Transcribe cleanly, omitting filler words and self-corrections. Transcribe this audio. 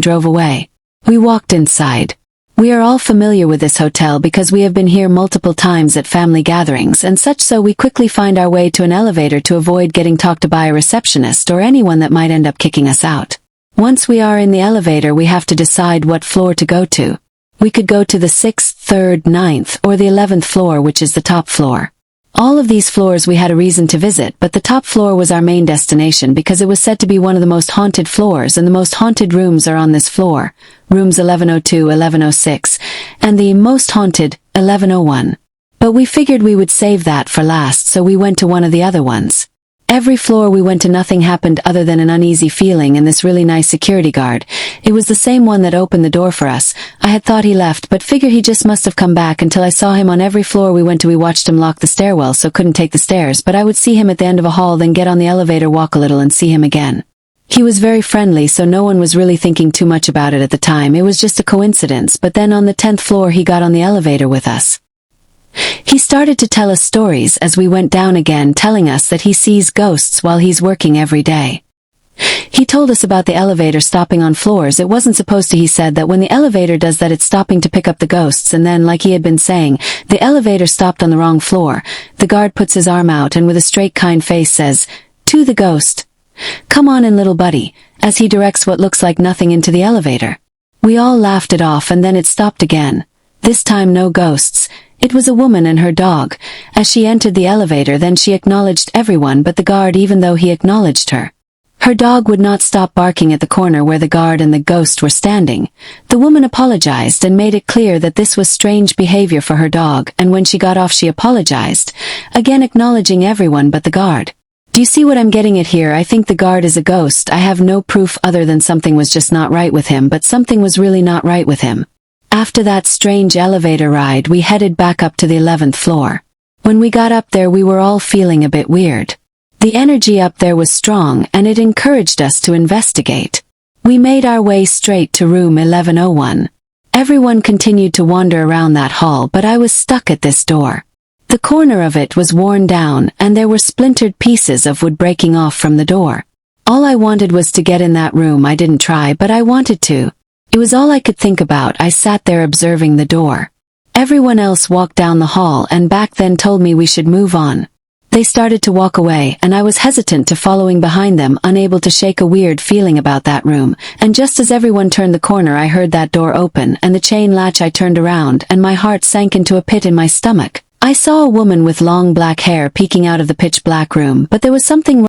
drove away. We walked inside. We are all familiar with this hotel because we have been here multiple times at family gatherings and such, so we quickly find our way to an elevator to avoid getting talked to by a receptionist or anyone that might end up kicking us out. Once we are in the elevator, we have to decide what floor to go to. We could go to the 6th, 3rd, 9th, or the 11th floor, which is the top floor. All of these floors we had a reason to visit, but the top floor was our main destination because it was said to be one of the most haunted floors, and the most haunted rooms are on this floor, rooms 1102, 1106, and the most haunted, 1101. But we figured we would save that for last, so we went to one of the other ones. Every floor we went to, nothing happened other than an uneasy feeling and this really nice security guard. It was the same one that opened the door for us. I had thought he left, but figured he just must have come back until I saw him on every floor we went to. We watched him lock the stairwell, so couldn't take the stairs, but I would see him at the end of a hall, then get on the elevator, walk a little, and see him again. He was very friendly, so no one was really thinking too much about it at the time. It was just a coincidence, but then on the 10th floor he got on the elevator with us. He started to tell us stories as we went down again, telling us that he sees ghosts while he's working every day. He told us about the elevator stopping on floors it wasn't supposed to. He said that when the elevator does that, it's stopping to pick up the ghosts, and then, like he had been saying, the elevator stopped on the wrong floor. The guard puts his arm out and with a straight, kind face says, to the ghost, "Come on in, little buddy," as he directs what looks like nothing into the elevator. We all laughed it off, and then it stopped again. This time no ghosts. It was a woman and her dog. As she entered the elevator, then she acknowledged everyone but the guard, even though he acknowledged her. Her dog would not stop barking at the corner where the guard and the ghost were standing. The woman apologized and made it clear that this was strange behavior for her dog, and when she got off she apologized, again acknowledging everyone but the guard. Do you see what I'm getting at here? I think the guard is a ghost. I have no proof other than something was just not right with him, but something was really not right with him. After that strange elevator ride, we headed back up to the 11th floor. When we got up there, we were all feeling a bit weird. The energy up there was strong, and it encouraged us to investigate. We made our way straight to room 1101. Everyone continued to wander around that hall, but I was stuck at this door. The corner of it was worn down, and there were splintered pieces of wood breaking off from the door. All I wanted was to get in that room. I didn't try, but I wanted to. It was all I could think about. I sat there observing the door. Everyone else walked down the hall and back, then told me we should move on. They started to walk away, and I was hesitant to following behind them, unable to shake a weird feeling about that room, and just as everyone turned the corner, I heard that door open and the chain latch. I turned around and my heart sank into a pit in my stomach. I saw a woman with long black hair peeking out of the pitch black room, but there was something